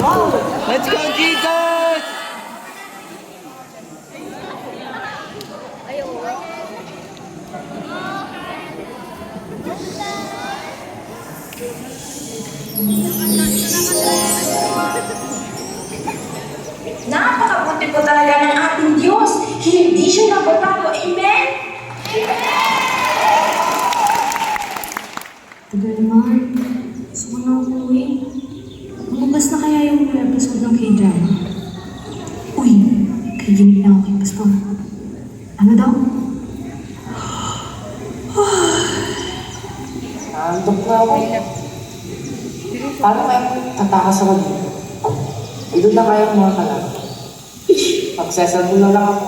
Let's go, Jesus! Napakabuti po talaga ng ating Diyos. Hindi siya nagbabago. Amen? Tagal naman. Gusto ko na umuwi. Lumabas na kaya yung episode ng K-drama? Uy, kaibinig na ako kay Pastor. Ano daw? Antok na ako. Paano kaya tatakas ako dito? Doon na kaya mga kalang. Magsesalmo na lang ako.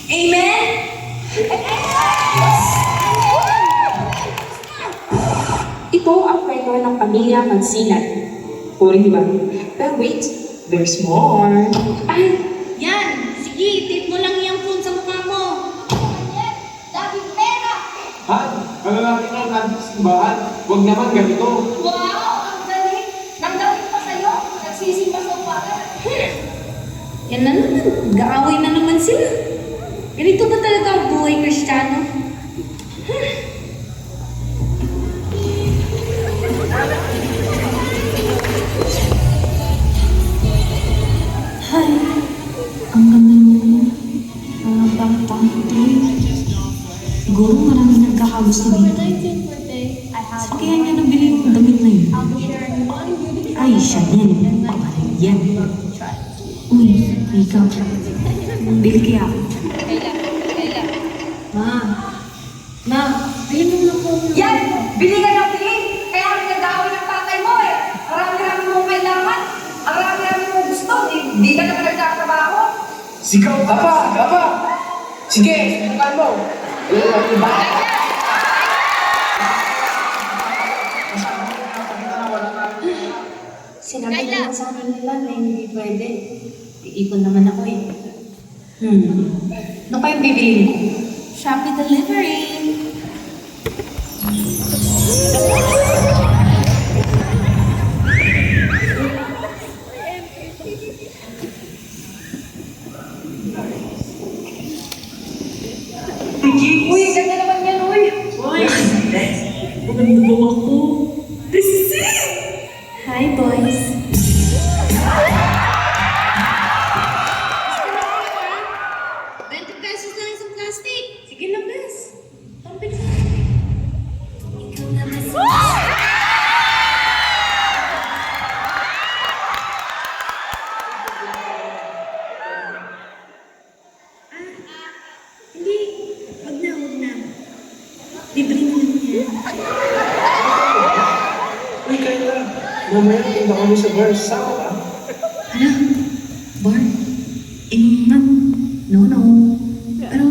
Amen? Ito ang kwento ng pamilya Magsinat. Puri, di ba? Pero wait, there's more. Ay, Yan! Sige, tape mo lang yung phone sa mukha mo. Han, ano natin ang natin sa simbahan? Huwag naman ganito. Wow! Ang galing! Nagdawin pa sa'yo. Nagsisimba sa upaga. Yan na naman. Gaaway na naman sila. Ganito ba talaga ang buhay Kristiyano? Hi. Ang ganda mo. Ang bata ito. Siguro maraming nagkakagusto dito. Saan kaya niya nabili yung damit na yun? Ay, siya din. Pamalig yan. Uy, ikaw. Bili kaya ako. Ma, bili mo na po. Yan! Bili ka ng bili! Kaya kami nagdawin ng tatay mo eh! Marami-rami mong kailangan! Ang rami-rami mong gusto! Di ka naman nagtatrabaho! Sigaw ka pa! Sige, sinukan mo. Iba? Sinabi naman sa akin nila na hindi pwede. Iipon naman ako eh. Ano kayong bibili mo? Shopee Delivery! Uy, ganda naman yan, uy! Magandang ako. This is it! Hi, boys. 20 pesos lang isang plastic. Sige na, bes. Topic sa ikaw na, bes. Hindi. Wag na. Libre na lang yan. Uy, Kayla. Mamaya punta kami sa bar. Saan ka? Hala, bar? Ma'am, no. Pero,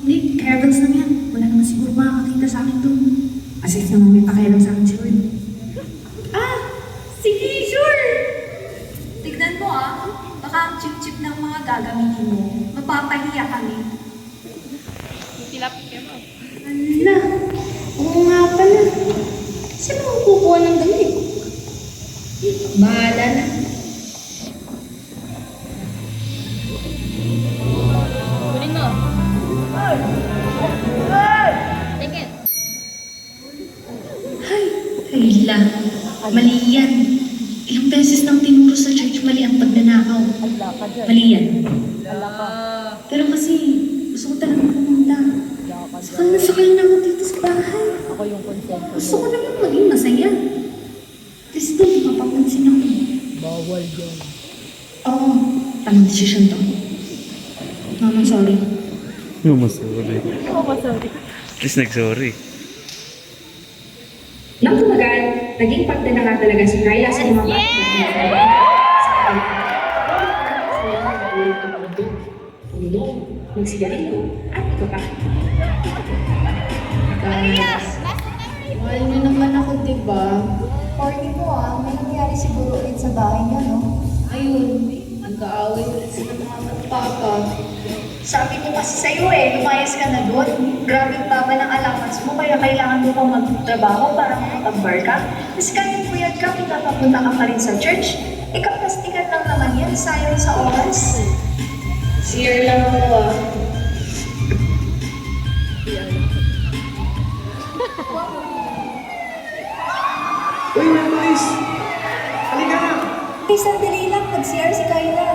hindi, caravans lang yan. Wala naman siguro makakakita sa akin doon. As if naman may pakialam sa akin si Lord. Sige, sure! Tignan mo baka ang chip-chip ng mga gagamitin mo. Mapapahiya kami. Hala, oo nga pala. Saan ako kukuha ng damit? Bahala na. Kayla, mali yan. Ilang beses nang tinuro sa church mali ang pagnanakaw. Mali yan. Pero kasi, gusto ko talaga pumunta. Sakal na ako dito sa bahay. Gusto ko naman maging masaya. Kasi doon, mapapansin ako. Bawal yan. Oo, tamang desisyon to. Mama, sorry. Sorry. At least nag-sorry. nang tumagal, naging parte na nga talaga si Kayla sa mga magsigarilyo at ito pa. Guys, mahal niyo naman ako, diba? Party ko may nangyari siguro ulit sa bahay niyo, no? Ayun, nag-aaway ulit sila mga magpapa. Sabi ko kasi sa'yo lumayas ka na doon. Grabe yung baba ng allowance mo, kaya kailangan mo pang magtrabaho para makapag-bar ka. Tapos kahit puyat ka, kung napapunta ka pa rin sa church, ikaplastikan lang naman yan, sayang sa oras. Sir lang ako Uy, Marcos! Halika na! Hey, sandali lang, nag-CR si Kyla.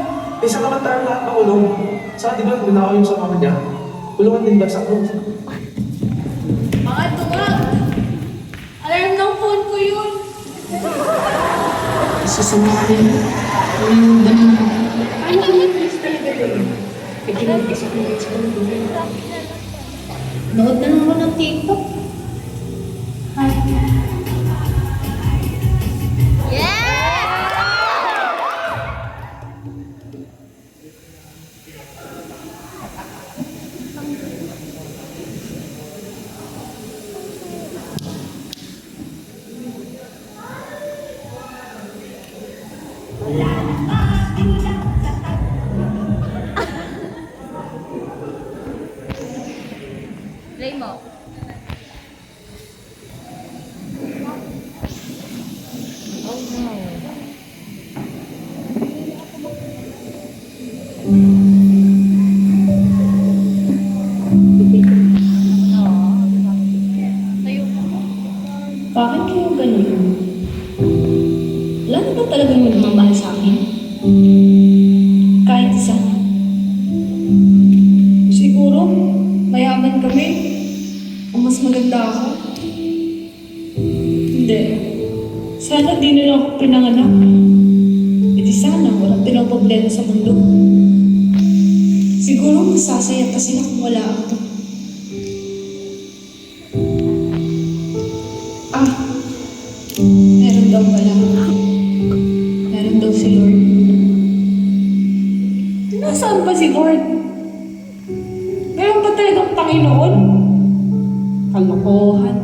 Eh, sa kamantaran lahat na kulong. Saka di ba ginagawa yung sa mama niya? Kulungan din ba sa ko? Mga tuwag! Alarm ng phone ko yun! Sasamahin. Yung ganun ako. Paano ko yung please talaga doon? Pag-inagis ako ng school doon. Nood na naman ng TikTok. Hi. Play mo. Bakit kayo ganun? Wala na ba talagang nagmamahal sa akin? Kahit isa. Siguro, mayaman kami. O mas maganda ako. Hindi. Sana di na lang ako pinanganak. E di sana walang pinoproblema sa mundo. Siguro masasaya pa sila kung wala ako. Meron daw pala. Meron daw si Lord. Nasaan ba si Lord? Meron ba talagang Panginoon? Kalokohan.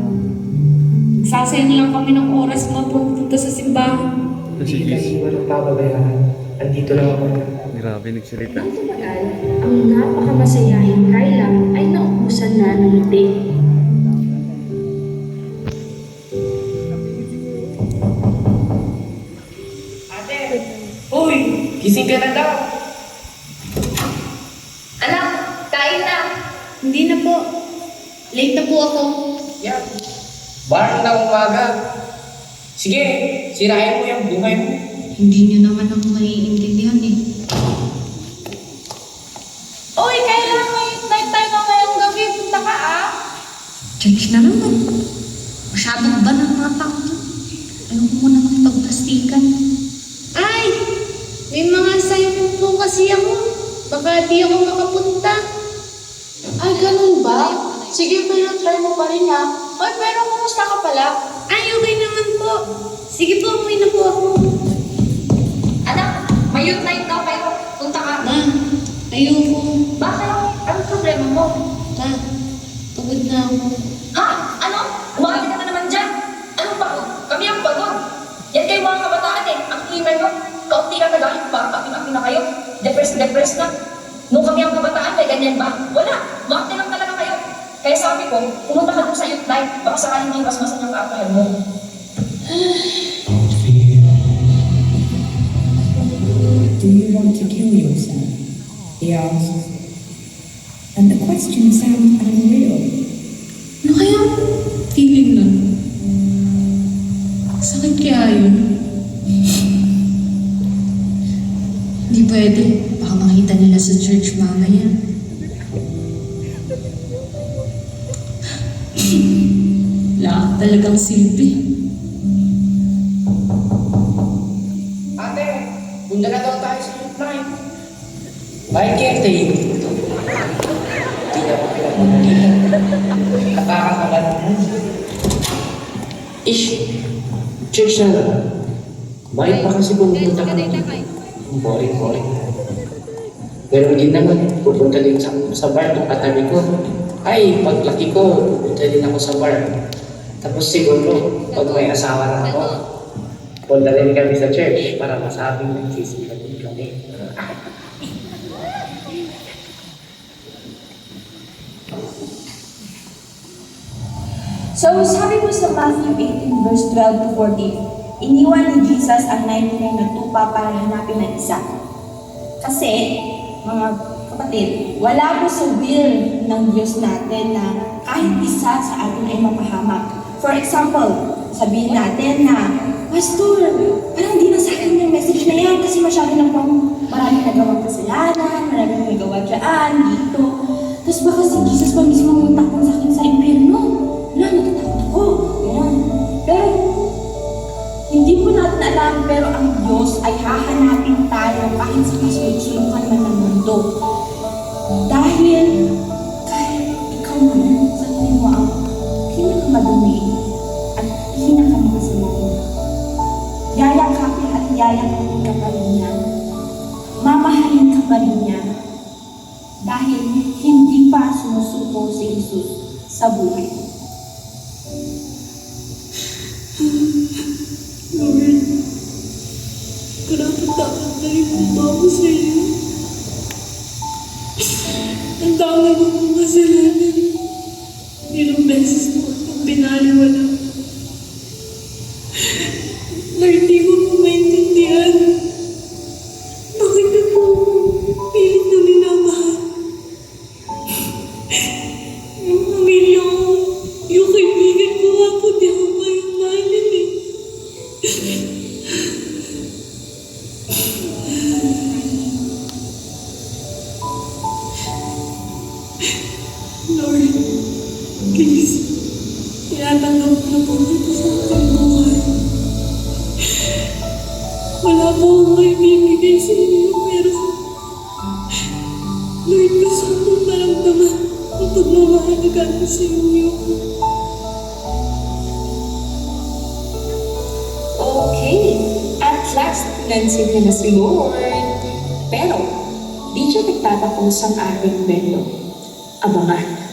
Nagsasayang lang kami ng oras mapupunta sa simbahan. Sige. Hindi walang pababayaan. Andito lang ako. Grabe nagsalita. Ang tumagal, ang napakamasayahing Kyla ay naubusan na ng ngiti. Uy! Gising ka na daw! Anak, kain na. Hindi na po. Late na po ako. Yan. Bar na umaga. Sige, sirain mo yung buhay mo. Hindi niyo naman ako maiintindihan eh. Uy, kailangan night time na ngayong gabi. Punta ka Church na naman. Masyadong ba ng mga tao dyan? Ayoko muna makipagplastikan. Ay! May mga assignment po kasi ako. Baka di ako makapunta. Ay, ganun ba? Sige, pero try mo pa rin ha. Ay, pero kumusta ka pala? Ay, okay naman po. Sige po, umuwi na po ako. Anak, may youth night daw pero punta ka. Ma, ayoko. Bakit? Anong problema mo? Ma, pagod na ako. Ha? Ano? Umati ka na naman dyan. Anong pagod? Kami ang pagod. Yan kayo mga kabataan Ang ina nyo, kaunti ka nagahit pa. Api-api na kayo. Depressed na. Nung kami ang kabataan, may ganyan ba? Wala. Umati lang talaga kayo. Kaya sabi ko, pumunta ka dun sa youth night. Baka sakaling may basmasan yung kaapahan mo. Do you want to kill yourself? He asked. And the question sounded unreal. Ano kaya? Feeling lang. Sakit kaya yun? Hindi pwede. Baka makita nila sa church mamaya. Wala talagang silbi. Ate, punta na daw tayo sa youth night. Bye, Kete. Hindi ako pinapunta. Nakakakaba naman. Ish, church na lang. Bakit pa kasi pumunta ka dito? Boring. Pero din naman, pupunta din sa bar ng katabi ko. Ay, paglaki ko, pupunta din ako sa bar. Tapos siguro, pag may asawa na ako, punta rin kami sa church para masabing nagsisipan din kami. So, sabi po sa Matthew 18 verse 12 to 14, iniwan ni Jesus ang 99 na tupa para hanapin ang isa. Kasi, mga kapatid, wala po sa will ng Diyos natin na kahit isa sa atin ay mapahamak. For example, sabihin natin na, Pastor, parang hindi na sa akin yung message na yan kasi masyado lang pong maraming nagawang kasalanan, maraming nagawa dyan, dito. Tapos baka si Jesus pa mismo ang takpan sa akin sa impyerno. Wala, natatakot ako. Yan. Pero, hindi po natin alam, pero ang Diyos ay hahanapin tayo kahit sa kasulok-sulukan man ng mundo. Dahil, kahit ikaw man, sa tingin mo ang pinakamadumi at pinakamakasalanan, yayakapin at yayakapin ka pa rin niya. Mamahalin ka pa rin niya. Dahil hindi pa sumusuko si Jesus sa buhay mo. Lord, karapat-dapat na rin po ako sa iyo. Ang dami mo pong kasalanan. Ilang beses mo akong binaliwala. Lord, hindi ko po maintindihan. Bakit na po pilit na minamahal? Yung pamilya ko, yung kaibigan ko nga po, di ako kayong mahalin eh. Lord, please, tinatanggap ko na po ito sa aking buhay. Wala po akong maibibigay sa inyo, pero Lord, gusto ko maramdaman ang pagmamahalaga ko sa inyo. Okay, at last, nansig na si Lord. Pero, di siya nagtatapos ang ating bendo. Abangan.